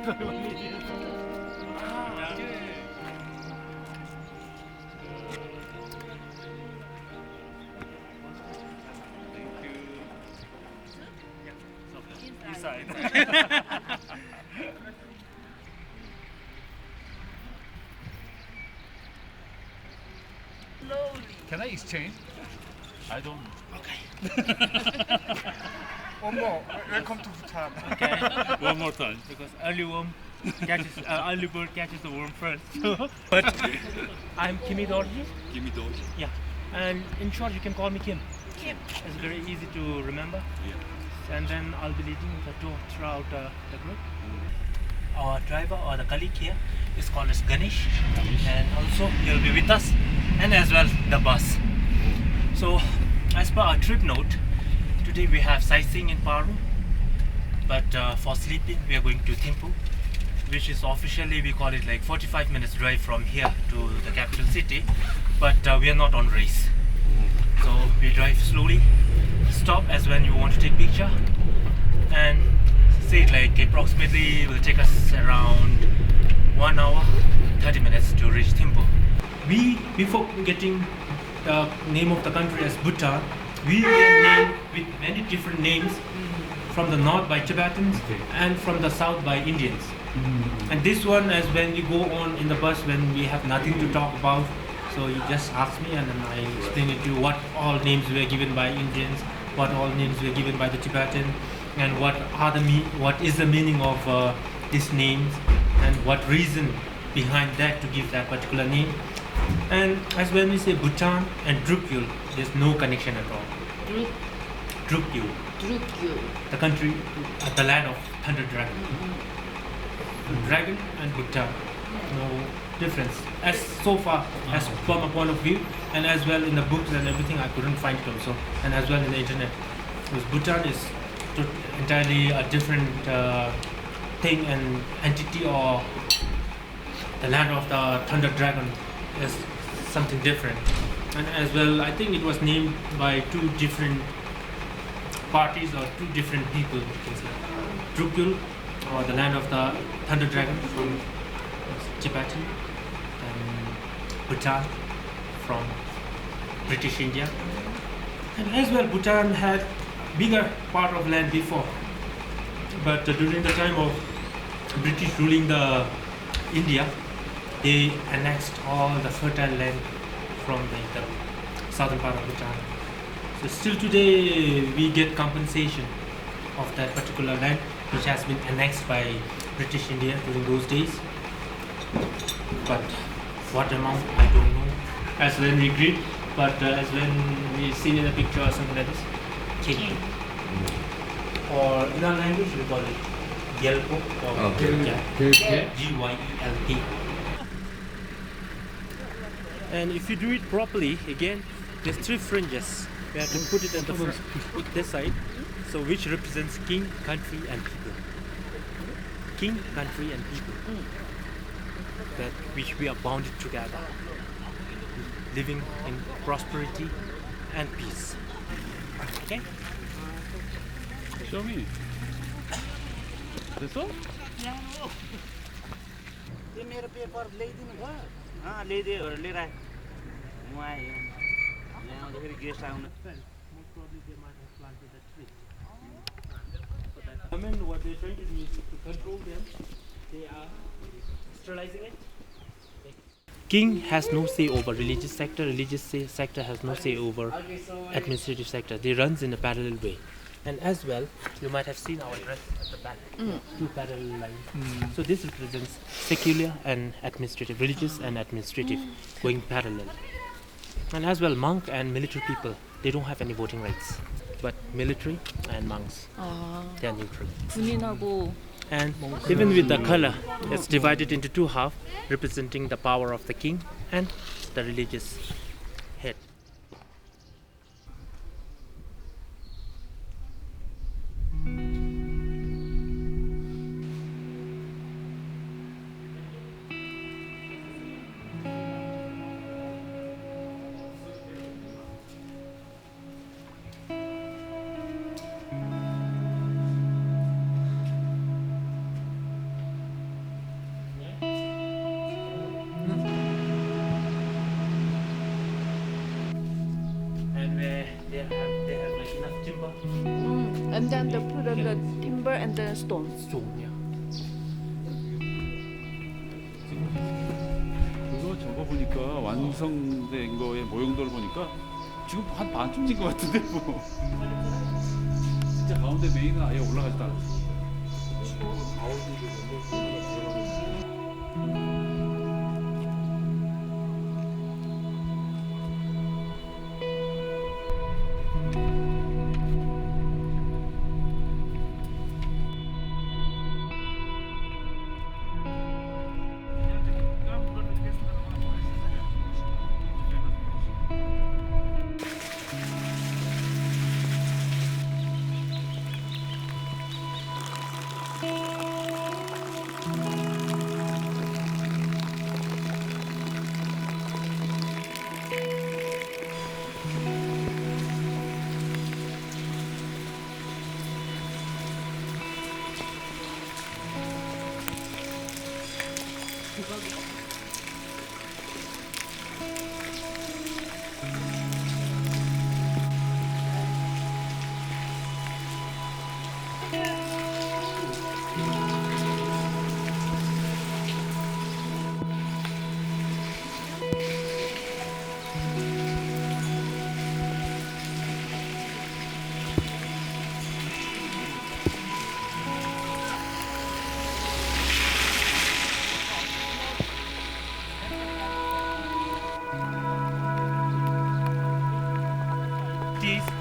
Can I exchange? I don't. One more. Welcome to Bhutan. Okay, one more time because early bird catches the worm first. But I'm Kimi Dorji. Give me those. Yeah, and in short, you can call me Kim. Kim. It's very easy to remember. Yeah. And then I'll be leading the tour throughout the group. Our driver or the colleague here is called as Ganesh, and also he'll be with us, and as well the bus. So, as per our trip note, today we have sightseeing in Paru, but for sleeping we are going to Thimphu, which is officially we call it like 45 minutes drive from here to the capital city, but we are not on race. So we drive slowly, stop as when you want to take picture, and say like approximately it will take us around 1 hour 30 minutes to reach Thimphu. We, before getting the name of the country as Bhutan, we were named with many different names from the north by Tibetans and from the south by Indians. And this one, as when we go on in the bus when we have nothing to talk about, so you just ask me and then I explain it to you what all names were given by Indians, what all names were given by the Tibetan, and what is the meaning of these names, and what reason behind that to give that particular name. And as when we say Bhutan and Drukyul, there's no connection at all. Drukyul, the country, the land of thunder dragon. Dragon and Bhutan, no difference. As so far as from a point of view, and as well in the books and everything, I couldn't find it also, and as well in the internet, because Bhutan is entirely a different thing and entity, or the land of the thunder dragon is something different. And as well, I think it was named by two different parties or two different people. You can say Drukyul, or the land of the thunder dragon from Tibetan, and Bhutan from British India. And as well, Bhutan had bigger part of land before, but during the time of British ruling the India, they annexed all the fertile land from the southern part of Bhutan. So still today we get compensation of that particular land which has been annexed by British India during those days. But what amount, I don't know. As when we greet, but as when we see in a picture or something like this, King. Or in our language we call it Gyelpo or Gyelp. And if you do it properly, again, there's three fringes. We have to put it at the front, this side, so which represents king, country, and people. King, country, and people. That which we are bounded together, living in prosperity and peace. Okay? Show me. This one? ये मेरो paper ल्याइदिनु भयो ल्याइदियो लिएर आएँ म आएँ ल्याउँदाखेरि guest आउनु I mean, what they're trying to do is to control them. They are sterilizing it. King has no say over religious sector. Religious sector has no say over administrative sector. They runs in a parallel way. And as well, you might have seen our dress at the back, two parallel lines. So this represents secular and administrative, religious and administrative, going parallel. And as well, monk and military people, they don't have any voting rights. But military and monks, they are neutral. 군인하고 And even with the color, it's divided into two halves, representing the power of the king and the religious head. And then they put on the timber and the stones. Stone, yeah. 그거 저거 보니까 완성된 거의 모형도를 보니까 지금 한 반쯤 진 것 같은데 뭐. 진짜 가운데 메인은 아예 올라가지도 않았어.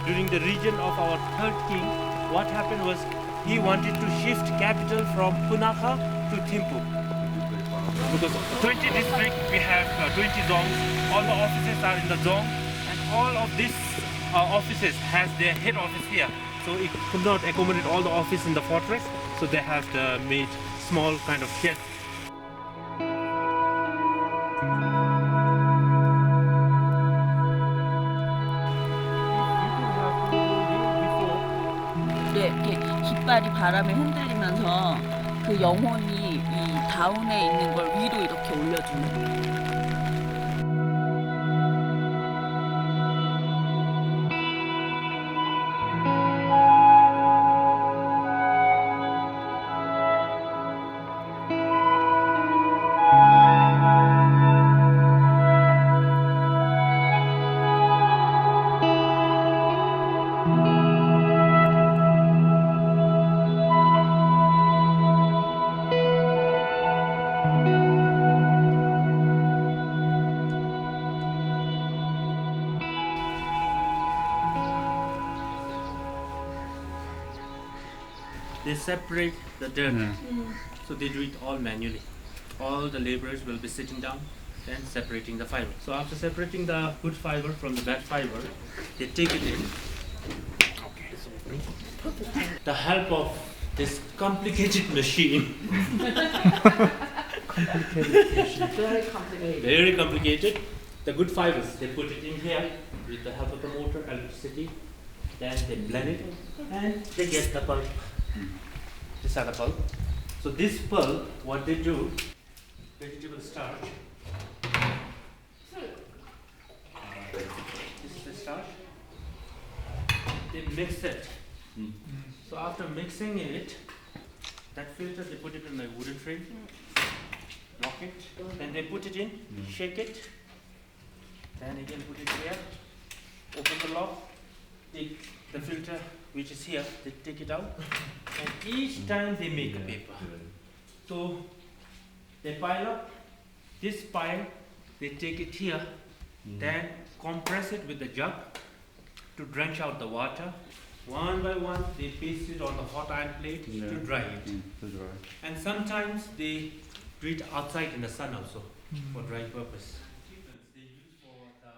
During the region of our third king, what happened was he wanted to shift capital from Punakha to Thimphu. Because 20 districts, we have 20 zones. All the offices are in the zone, and all of these offices has their head office here. So it could not accommodate all the office in the fortress, so they have made small kind of sheds. 이렇게 깃발이 바람에 흔들리면서 그 영혼이 이 다운에 있는 걸 위로 이렇게 올려주는 거예요. They separate the dirt, so they do it all manually. All the laborers will be sitting down and separating the fiber. So after separating the good fiber from the bad fiber, they take it in. Okay, so the help of this complicated machine. Very complicated. Very complicated. The good fibers, they put it in here with the help of the motor, electricity. Then they blend it and they get the pulp. These are the pulp. So this pulp, what they do, vegetable starch. This is the starch. They mix it. So after mixing it, that filter they put it in a wooden frame, lock it, then they put it in, shake it, then again put it here, open the lock, take the filter which is here, they take it out, and each time they make a paper. So they pile up, this pile, they take it here, then compress it with the jug to drench out the water. One by one, they paste it on the hot iron plate to dry it. And sometimes they do it outside in the sun also for dry purpose. They use for the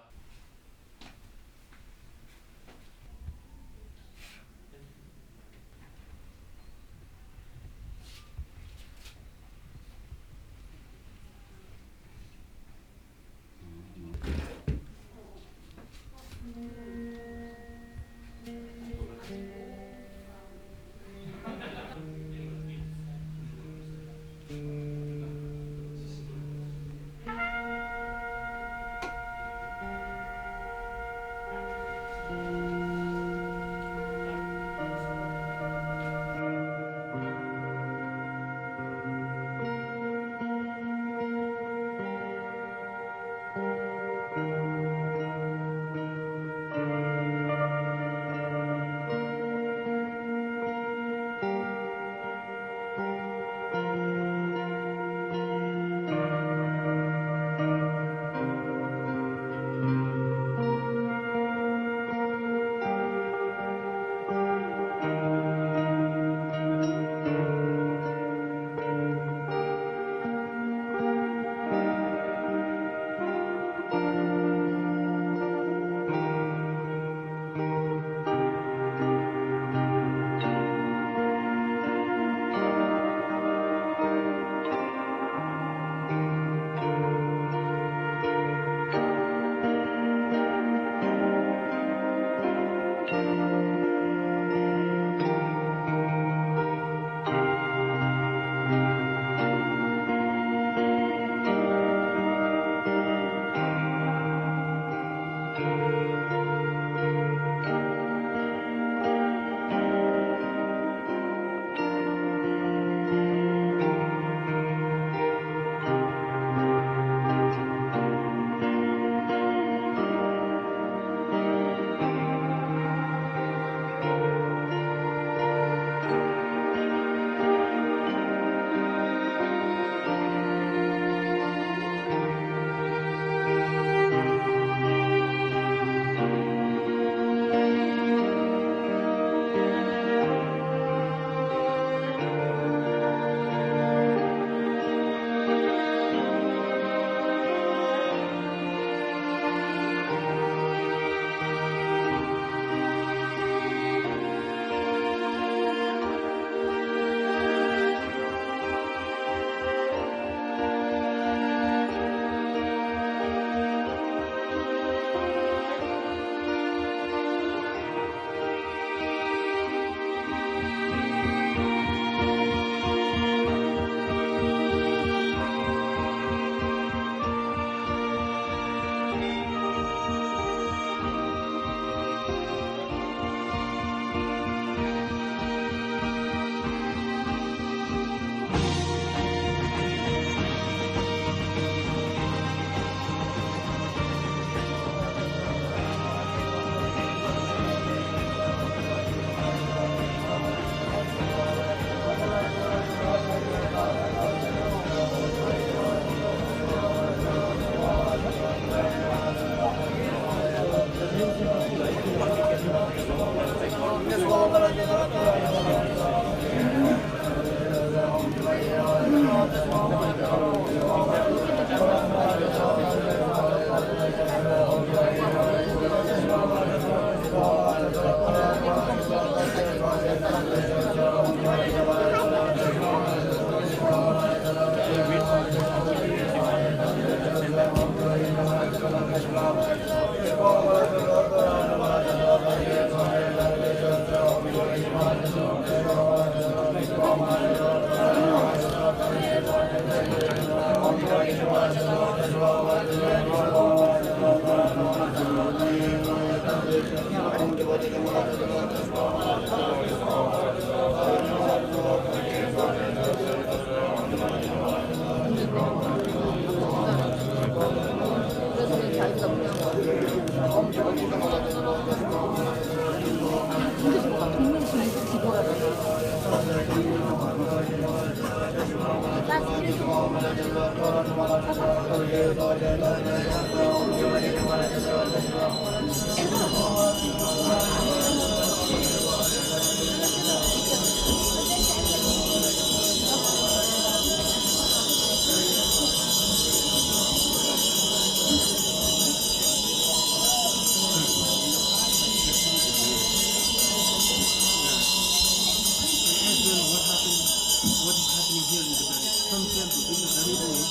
What is happening here is that some temples, which are very old,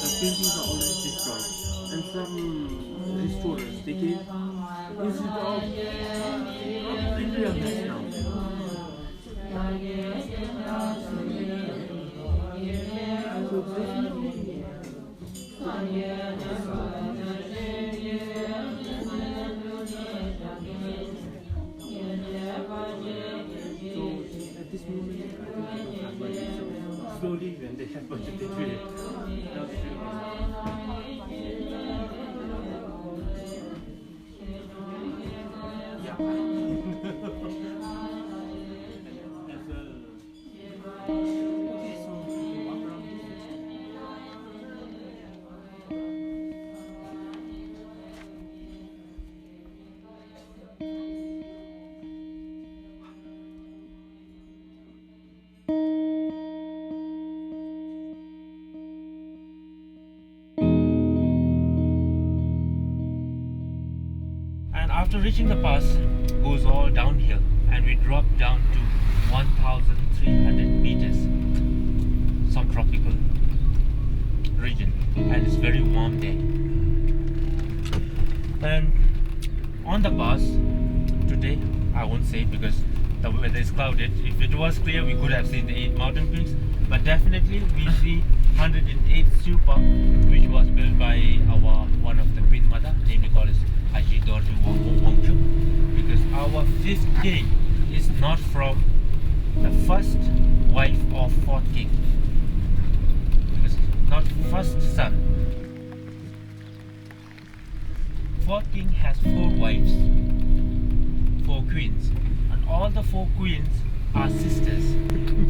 the paintings are already destroyed, and some restorers they came instead of completely a mess now. So at this moment, I think people have money. So slowly, when they have budget, they do it. Now they do it. Yeah. As well. Okay, so we can walk around this. And after reaching the pass, goes all downhill, and we drop down to 1,300 meters, some tropical region, and it's very warm there. And on the pass today, I won't say because the weather is clouded. If it was clear, we could have seen the 8 mountain peaks, but definitely we see 108 stupa, which was built by our one of the Queen Mother, namely called as Haji Dorju Wangchu, because our 5th king is not from the first wife of 4th king, because not first son. 4th king has 4 wives, 4 queens, and all the 4 queens are sisters.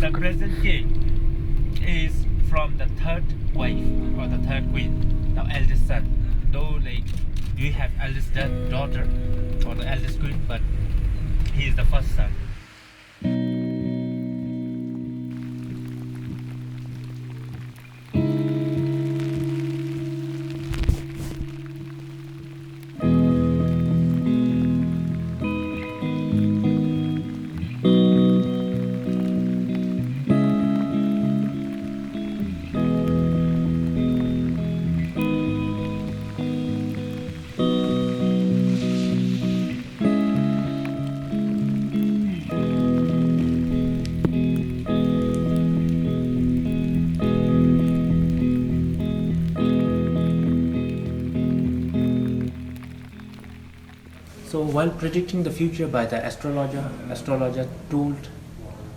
The present king is from the 3rd wife or the 3rd queen, the eldest son. Though like we have eldest daughter or the eldest queen, but he is the first son. So while predicting the future by the astrologer told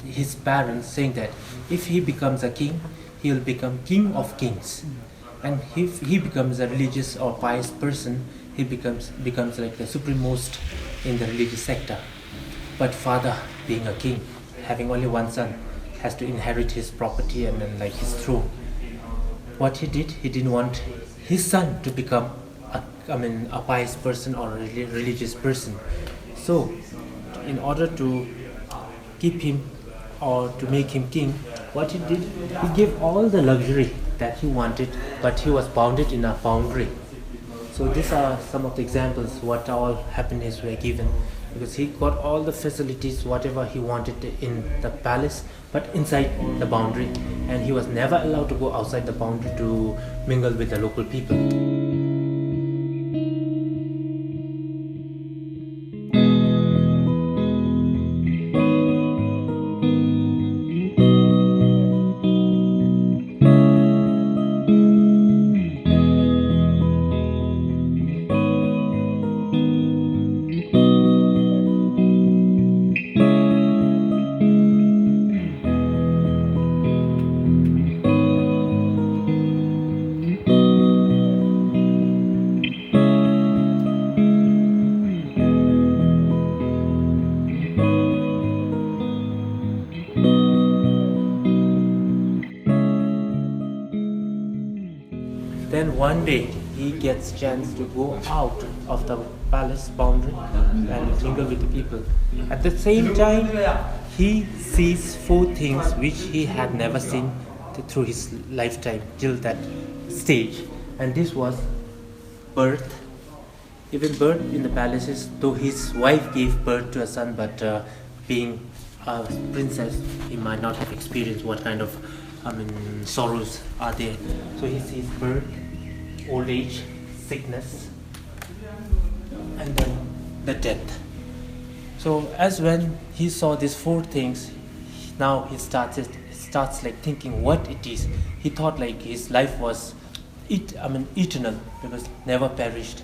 his parents, saying that if he becomes a king, he will become king of kings, and if he becomes a religious or pious person, he becomes like the supremost in the religious sector. But father, being a king, having only one son, has to inherit his property and then like his throne. What he did, he didn't want his son to become a pious person or a religious person. So, in order to keep him or to make him king, what he did, he gave all the luxury that he wanted, but he was bounded in a boundary. So these are some of the examples what all happiness were given, because he got all the facilities, whatever he wanted in the palace, but inside the boundary, and he was never allowed to go outside the boundary to mingle with the local people. day he gets chance to go out of the palace boundary and mingle with the people. At the same time, he sees four things which he had never seen through his lifetime till that stage. And this was birth. Even birth in the palaces, though his wife gave birth to a son, but being a princess, he might not have experienced what kind of sorrows are there. So he sees birth, old age, sickness, and then the death. So as when he saw these four things, now he starts like thinking what it is. He thought like his life was eternal, because never perished.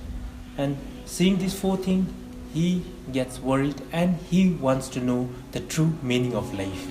And seeing these four things, he gets worried and he wants to know the true meaning of life.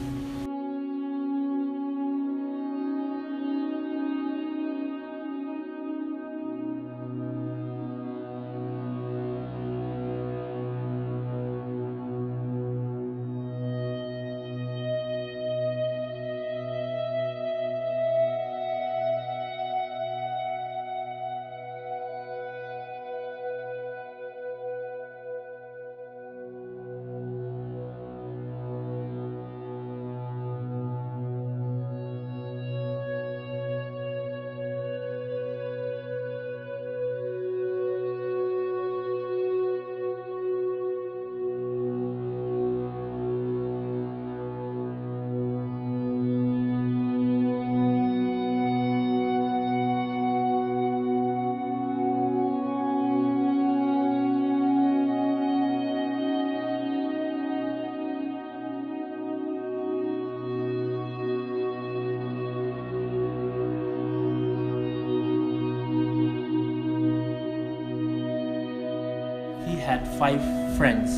He had 5 friends,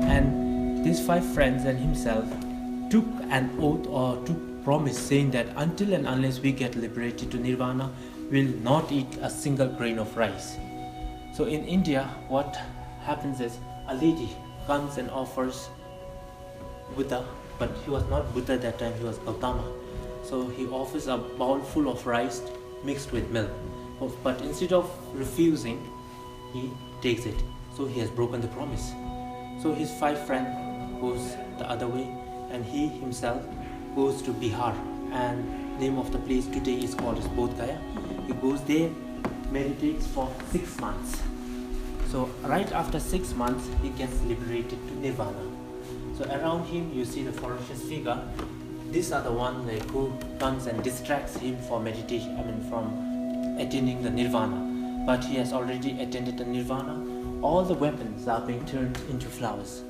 and these 5 friends and himself took an oath or took promise saying that until and unless we get liberated to nirvana, we'll not eat a single grain of rice. So in India, what happens is a lady comes and offers Buddha, but he was not Buddha that time, he was Gautama. So he offers a bowl full of rice mixed with milk, but instead of refusing, he takes it. So he has broken the promise. So his 5 friend goes the other way, and he himself goes to Bihar, and name of the place today is called as Bodh Gaya. He goes there, meditates for 6 months. So right after 6 months, he gets liberated to nirvana. So around him you see the ferocious figure. These are the one like who comes and distracts him for meditation, from attaining the nirvana. But he has already attained the nirvana. All the weapons are being turned into flowers.